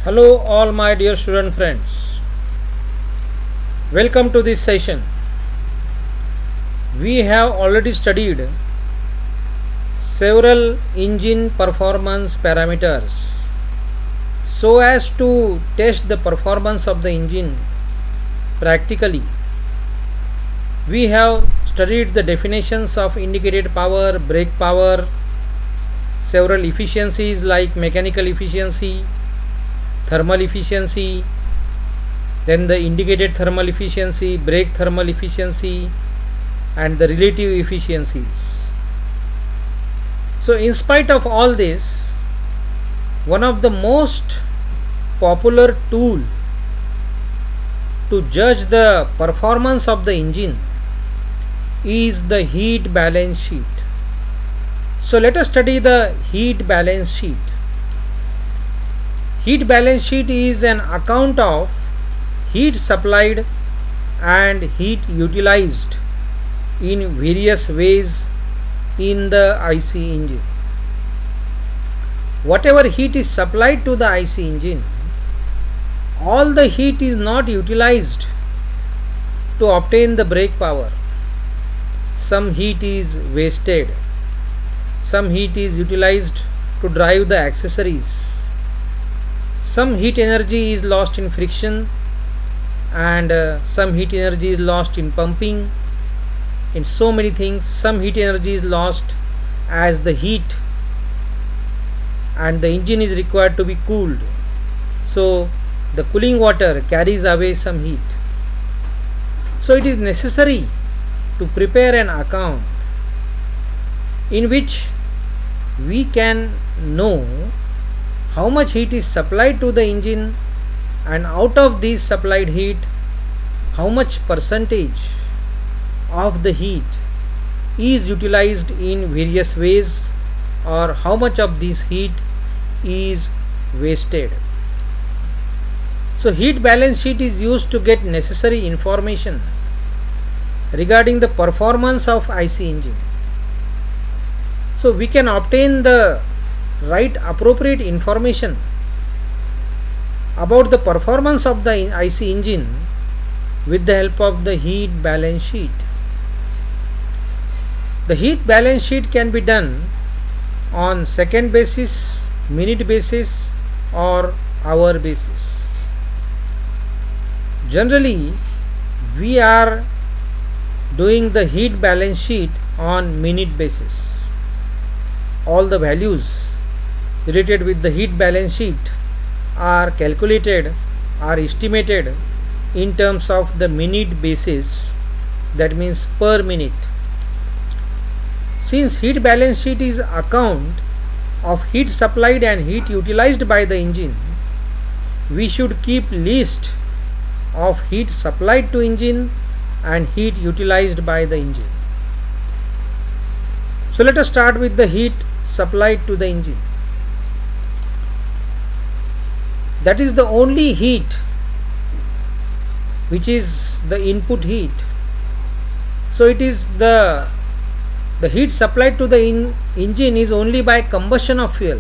Hello all my dear student friends. Welcome to this session. We have already studied several engine performance parameters so as to test the performance of the engine practically. We have studied the definitions of indicated power, brake power, several efficiencies like mechanical efficiency, thermal efficiency, then the indicated thermal efficiency, brake thermal efficiency, and the relative efficiencies. So in spite of all this, one of the most popular tool to judge the performance of the engine is the heat balance sheet. So let us study the heat balance sheet. Heat balance sheet is an account of heat supplied and heat utilized in various ways in the IC engine. Whatever heat is supplied to the IC engine, all the heat is not utilized to obtain the brake power. Some heat is wasted. Some heat is utilized to drive the accessories. Some heat energy is lost in friction, and some heat energy is lost in pumping. In so many things, some heat energy is lost as the heat, and the engine is required to be cooled. So the cooling water carries away some heat. So it is necessary to prepare an account in which we can know how much heat is supplied to the engine, and out of this supplied heat, how much percentage of the heat is utilized in various ways, or how much of this heat is wasted. So heat balance sheet is used to get necessary information regarding the performance of IC engine. So we can obtain the right appropriate information about the performance of the IC engine with the help of the heat balance sheet. The heat balance sheet can be done on second basis, minute basis, or hour basis. Generally, we are doing the heat balance sheet on minute basis. All the values related with the heat balance sheet are calculated, are estimated in terms of the minute basis, that means per minute. Since heat balance sheet is account of heat supplied and heat utilized by the engine, we should keep list of heat supplied to engine and heat utilized by the engine. So let us start with the heat supplied to the engine. That is the only heat which is the input heat. So it is the heat supplied to the engine is only by combustion of fuel,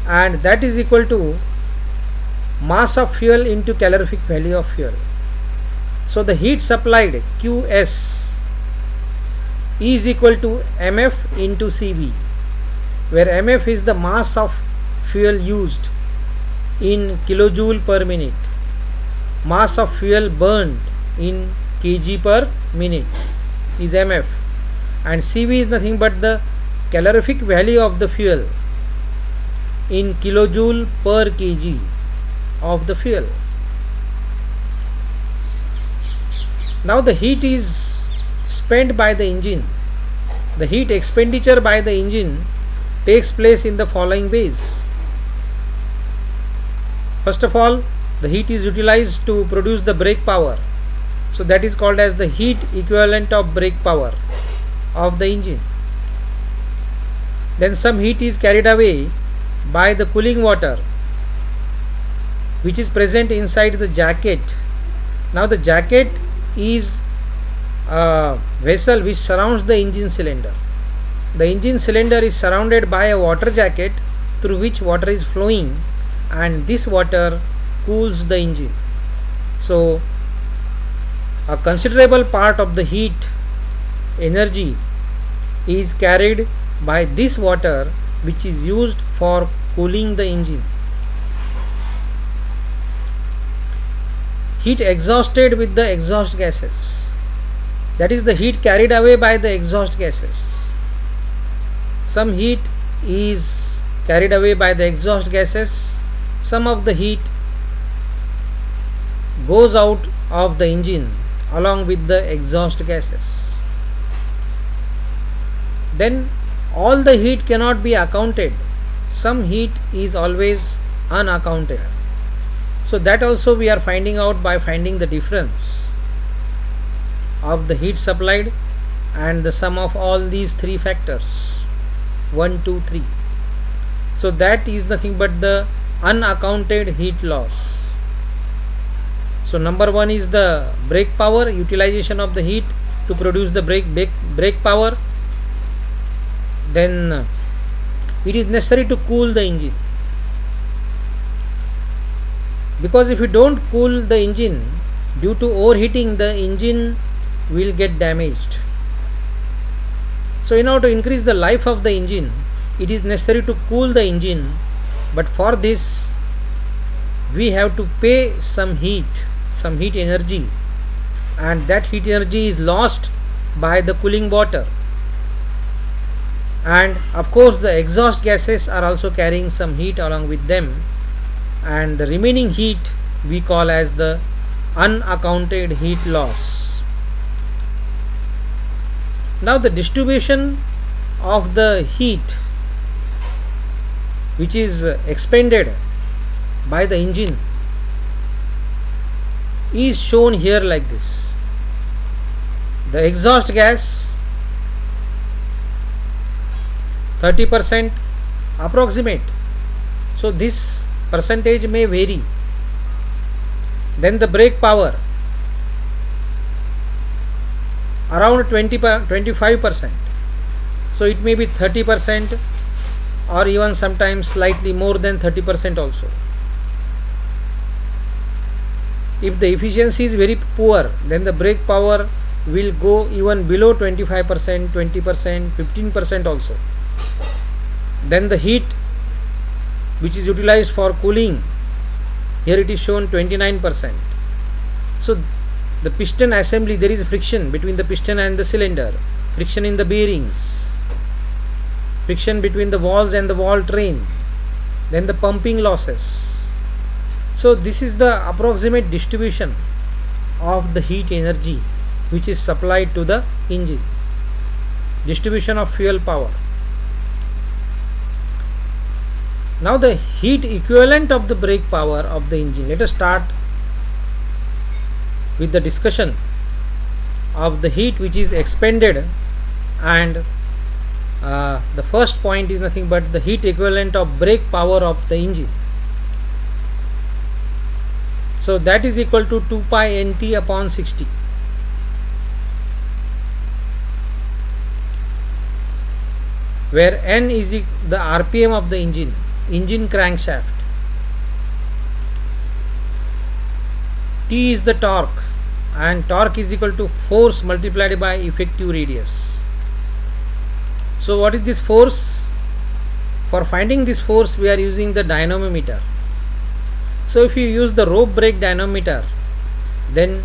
and that is equal to mass of fuel into calorific value of fuel. So the heat supplied QS is equal to MF into CV, where MF is the mass of fuel used in kilojoule per minute, mass of fuel burned in kg per minute is MF, and CV is nothing but the calorific value of the fuel in kilojoule per kg of the fuel. Now the heat is spent by the engine. The heat expenditure by the engine takes place in the following ways. First of all, the heat is utilized to produce the brake power. So that is called as the heat equivalent of brake power of the engine. Then some heat is carried away by the cooling water, which is present inside the jacket. Now the jacket is a vessel which surrounds the engine cylinder. The engine cylinder is surrounded by a water jacket through which water is flowing, and this water cools the engine. So a considerable part of the heat energy is carried by this water, which is used for cooling the engine. Heat exhausted with the exhaust gases, that is the heat carried away by the exhaust gases. Some heat is carried away by the exhaust gases, some of the heat goes out of the engine along with the exhaust gases. Then all the heat cannot be accounted. Some heat is always unaccounted. So that also we are finding out by finding the difference of the heat supplied and the sum of all these three factors, 1, 2, 3. So that is nothing but the unaccounted heat loss. So number 1 is the brake power, utilization of the heat to produce the brake power. Then it is necessary to cool the engine, because if you don't cool the engine, due to overheating, the engine will get damaged. So in order to increase the life of the engine, it is necessary to cool the engine, but for this we have to pay some heat energy, and that heat energy is lost by the cooling water. And of course the exhaust gases are also carrying some heat along with them, and the remaining heat we call as the unaccounted heat loss. Now the distribution of the heat which is expended by the engine is shown here like this. The exhaust gas 30% approximate, so this percentage may vary. Then the brake power around 25%, so it may be 30% or even sometimes slightly more than 30% also. If the efficiency is very poor, then the brake power will go even below 25%, 20%, 15% also. Then the heat which is utilized for cooling, here it is shown 29%. So the piston assembly, there is friction between the piston and the cylinder, friction in the bearings, friction between the valves and the valve train, then the pumping losses. So this is the approximate distribution of the heat energy which is supplied to the engine. Distribution of fuel power. Now the heat equivalent of the brake power of the engine. Let us start with the discussion of the heat which is expended, and the first point is nothing but the heat equivalent of brake power of the engine. So that is equal to 2 pi nt upon 60. Where n is the RPM of the engine crankshaft, T is the torque, and torque is equal to force multiplied by effective radius. So what is this force? For finding this force we are using the dynamometer. So if you use the rope brake dynamometer, then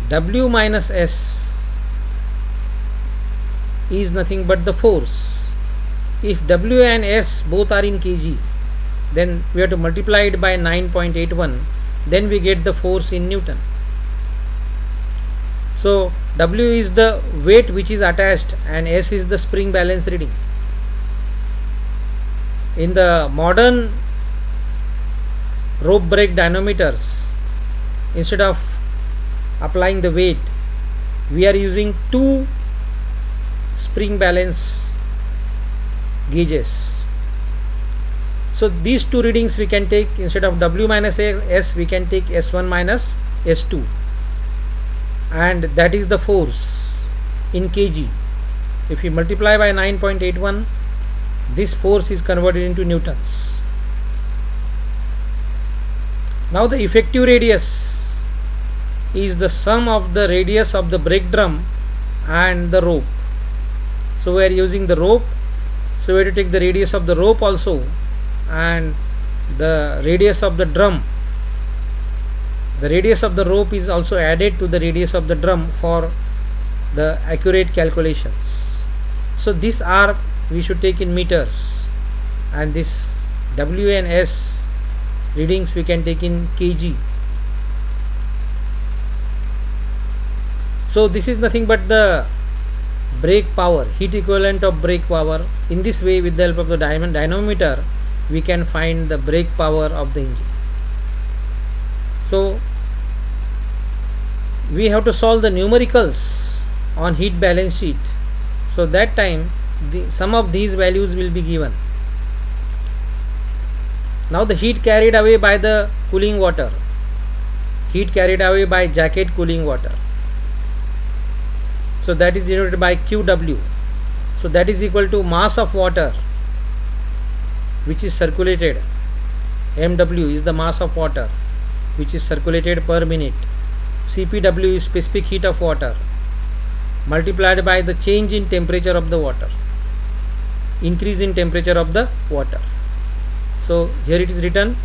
W minus S is nothing but the force. If W and S both are in kg, then we have to multiply it by 9.81, then we get the force in Newton. So W is the weight which is attached and S is the spring balance reading. In the modern rope brake dynamometers, instead of applying the weight, we are using two spring balance gauges. So these two readings we can take, instead of W minus S we can take S1 minus S2, and that is the force in kg. If we multiply by 9.81, this force is converted into newtons. Now the effective radius is the sum of the radius of the brake drum and the rope. So we are using the rope, so we have to take the radius of the rope also and the radius of the drum. The radius of the rope is also added to the radius of the drum for the accurate calculations. So these are we should take in meters, and this W and S readings we can take in kg. So this is nothing but the brake power, heat equivalent of brake power. In this way, with the help of the dynamometer, we can find the brake power of the engine. So we have to solve the numericals on heat balance sheet. So that time some of these values will be given. Now the heat carried away by the cooling water, heat carried away by jacket cooling water. So that is denoted by QW. So that is equal to mass of water which is circulated. MW is the mass of water which is circulated per minute. CPW is specific heat of water multiplied by the change in temperature of the water, increase in temperature of the water. So here it is written,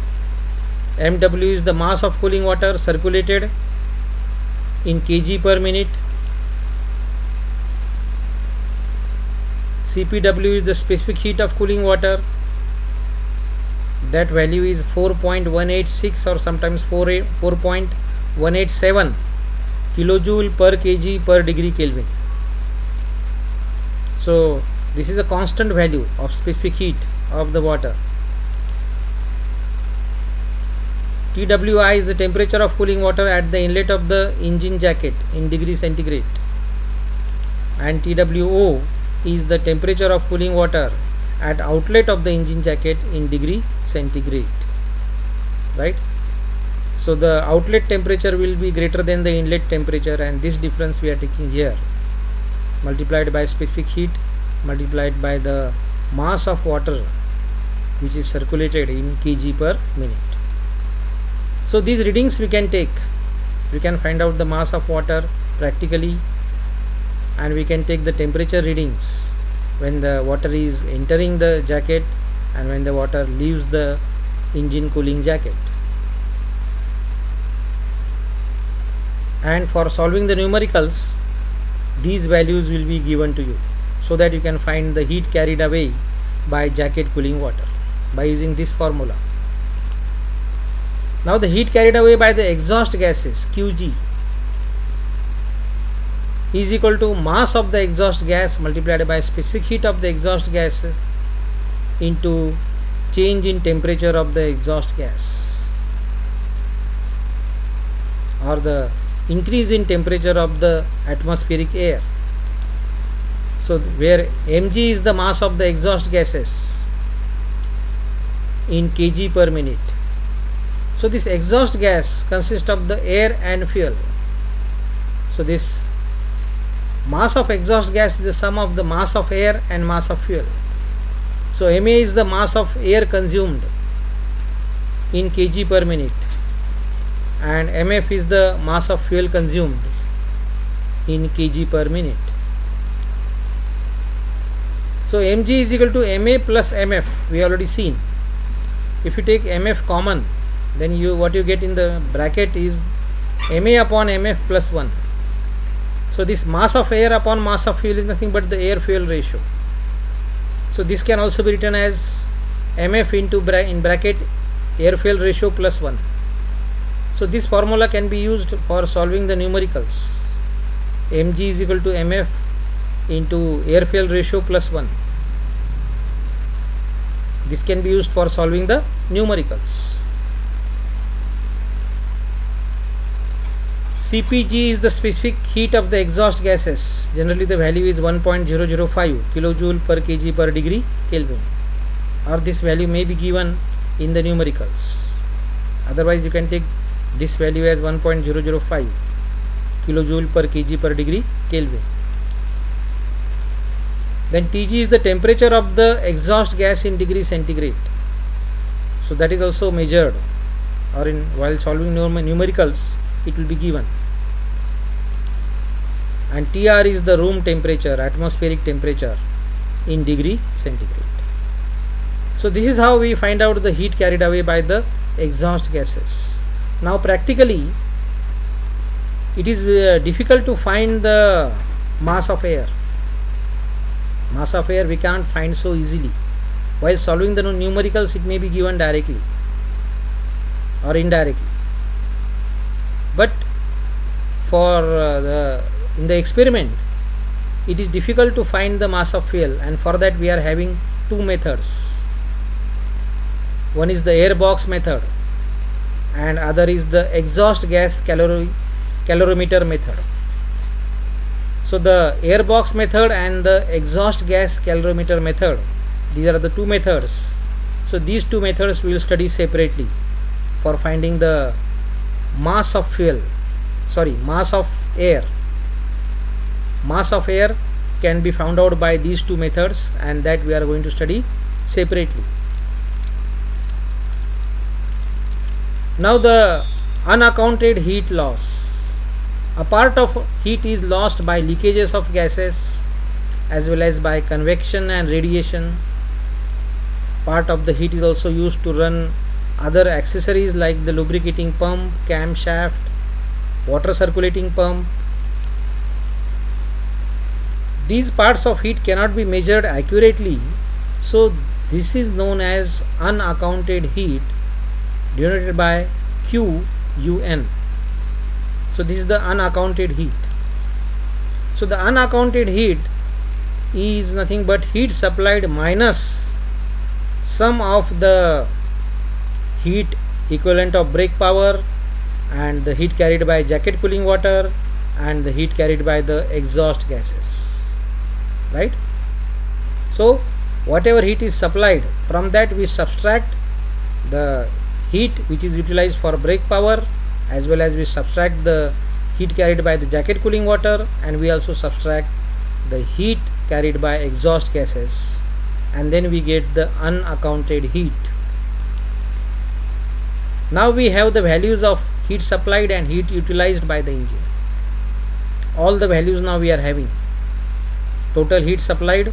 MW is the mass of cooling water circulated in kg per minute. CPW is the specific heat of cooling water. That value is 4.186 or sometimes 4.187 kilojoule per kg per degree Kelvin. So this is a constant value of specific heat of the water. TWI is the temperature of cooling water at the inlet of the engine jacket in degree centigrade, and TWO is the temperature of cooling water at outlet of the engine jacket in degree centigrade, right? So the outlet temperature will be greater than the inlet temperature, and this difference we are taking here multiplied by specific heat multiplied by the mass of water which is circulated in kg per minute. So these readings we can take, we can find out the mass of water practically, and we can take the temperature readings when the water is entering the jacket and when the water leaves the engine cooling jacket. And for solving the numericals, these values will be given to you so that you can find the heat carried away by jacket cooling water by using this formula. Now the heat carried away by the exhaust gases Qg is equal to mass of the exhaust gas multiplied by specific heat of the exhaust gases into change in temperature of the exhaust gas, or the increase in temperature of the atmospheric air. So where mg is the mass of the exhaust gases in kg per minute. So this exhaust gas consists of the air and fuel. So this mass of exhaust gas is the sum of the mass of air and mass of fuel. So Ma is the mass of air consumed in kg per minute, and Mf is the mass of fuel consumed in kg per minute. So Mg is equal to Ma plus Mf, we already seen. If you take Mf common, then what you get in the bracket is Ma upon Mf plus 1. So this mass of air upon mass of fuel is nothing but the air fuel ratio. So this can also be written as Mf into in bracket air fuel ratio plus 1. So this formula can be used for solving the numericals. Mg is equal to Mf into air fuel ratio plus 1. This can be used for solving the numericals. Cpg is the specific heat of the exhaust gases. Generally the value is 1.005 kilojoule per kg per degree Kelvin, or this value may be given in the numericals. Otherwise you can take this value as 1.005 kilojoule per kg per degree Kelvin. Then Tg is the temperature of the exhaust gas in degree centigrade. So that is also measured. or in while solving numericals it will be given. And Tr is the room temperature, atmospheric temperature in degree centigrade. So this is how we find out the heat carried away by the exhaust gases. Now practically it is difficult to find the mass of air. Mass of air we can't find so easily. While solving the numericals it may be given directly or indirectly. But for in the experiment it is difficult to find the mass of fuel, and for that we are having two methods. One is the air box method and other is the exhaust gas calorimeter method. So the air box method and the exhaust gas calorimeter method, these are the two methods. So these two methods we will study separately for finding the mass of mass of air. Mass of air can be found out by these two methods, and that we are going to study separately. Now the unaccounted heat loss. A part of heat is lost by leakages of gases as well as by convection and radiation. Part of the heat is also used to run other accessories like the lubricating pump, camshaft, water circulating pump. These parts of heat cannot be measured accurately, so this is known as unaccounted heat, denoted by QUN. So this is the unaccounted heat. So the unaccounted heat is nothing but heat supplied minus sum of the heat equivalent of brake power and the heat carried by jacket cooling water and the heat carried by the exhaust gases, right? So whatever heat is supplied, from that we subtract the heat which is utilized for brake power, as well as we subtract the heat carried by the jacket cooling water, and we also subtract the heat carried by exhaust gases, and then we get the unaccounted heat. Now we have the values of heat supplied and heat utilized by the engine. All the values now we are having: total heat supplied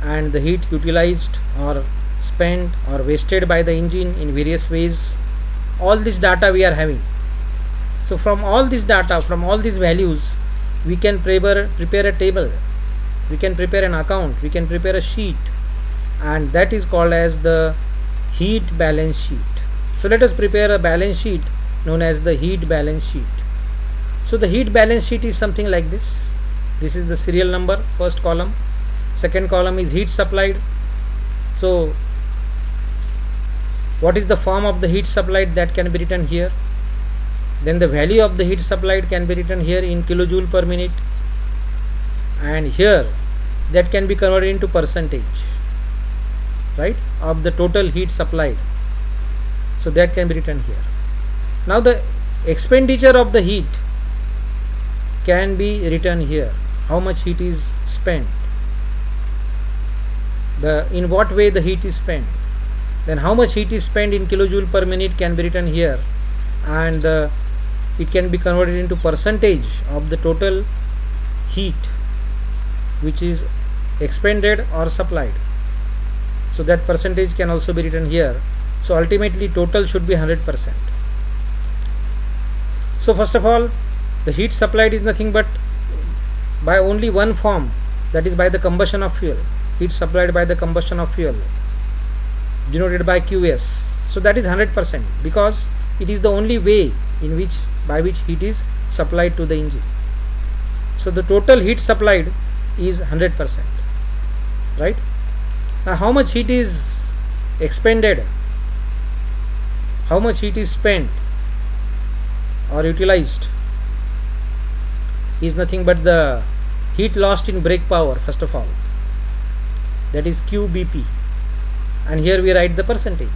and the heat utilized or spent or wasted by the engine in various ways. All this data we are having. So from all this data, from all these values, we can prepare a table, we can prepare an account, we can prepare a sheet, and that is called as the heat balance sheet. So let us prepare a balance sheet known as the heat balance sheet. So the heat balance sheet is something like this. This is the serial number, first column. Second column is heat supplied. So what is the form of the heat supplied, that can be written here. Then the value of the heat supplied can be written here in kilojoule per minute, and here that can be converted into percentage, right, of the total heat supplied. So that can be written here. Now the expenditure of the heat can be written here. How much heat is spent, in what way the heat is spent. Then how much heat is spent in kilojoule per minute can be written here, and it can be converted into percentage of the total heat which is expended or supplied. So that percentage can also be written here. So ultimately total should be 100%. So first of all, the heat supplied is nothing but by only one form, that is by the combustion of fuel. Heat supplied by the combustion of fuel, denoted by QS. So that is 100%, because it is the only way by which heat is supplied to the engine. So the total heat supplied is 100%, right? Now how much heat is expended, how much heat is spent or utilized, is nothing but the heat lost in brake power, first of all, that is QBP, and here we write the percentage.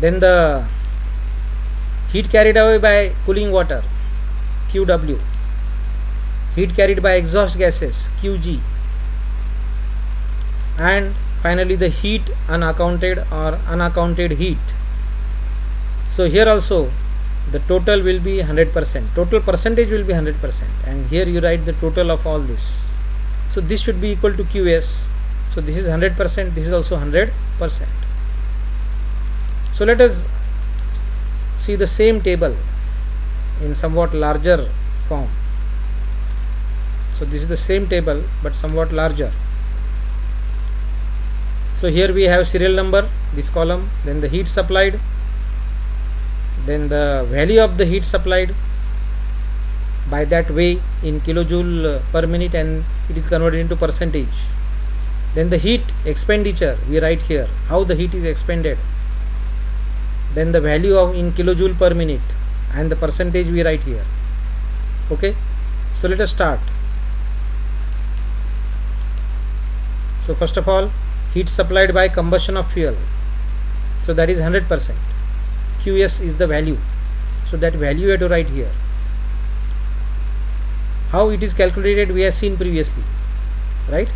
Then the heat carried away by cooling water, QW, heat carried by exhaust gases, QG, and finally the heat unaccounted or unaccounted heat, So here also the total will be 100%, total percentage will be 100%, and here you write the total of all this. So this should be equal to QS. So this is 100%, this is also 100%. So let us see the same table in somewhat larger form. So this is the same table but somewhat larger. So here we have serial number, this column, then the heat supplied, then the value of the heat supplied by that way in kilojoule per minute, and it is converted into percentage. Then the heat expenditure we write here, how the heat is expended, then the value of in kilojoule per minute, and the percentage we write here. Okay, so let us start. So first of all, heat supplied by combustion of fuel, so that is 100%. QS is the value, so that value you have to write here. How it is calculated we have seen previously, right?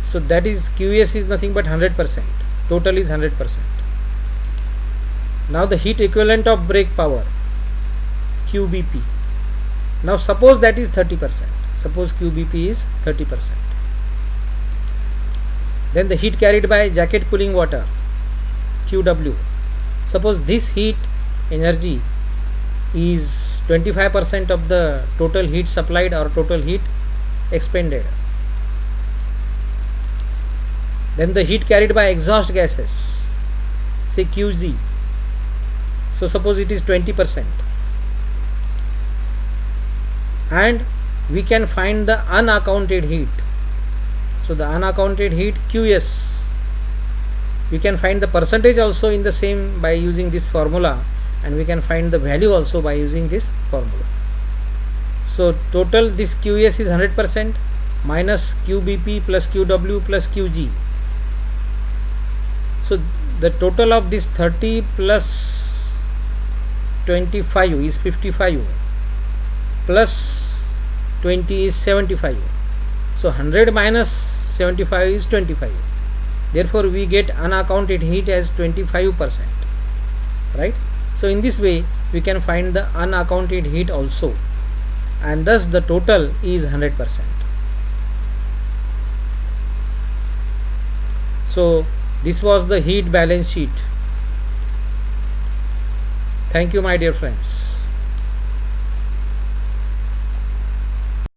So that is QS is nothing but 100%, total is 100%. Now the heat equivalent of brake power, QBP. Now suppose that is 30%, suppose QBP is 30%. Then the heat carried by jacket cooling water, QW. Suppose this heat energy is 25% of the total heat supplied or total heat expended. Then the heat carried by exhaust gases, say QG. So suppose it is 20%. And we can find the unaccounted heat. So the unaccounted heat, QS. We can find the percentage also in the same by using this formula, and we can find the value also by using this formula. So total this QS is 100% minus QBP plus QW plus QG. So the total of this 30 plus 25 is 55 plus 20 is 75. So 100 minus 75 is 25. Therefore we get unaccounted heat as 25%, right? So in this way we can find the unaccounted heat also, and thus the total is 100%. So this was the heat balance sheet. Thank you, my dear friends.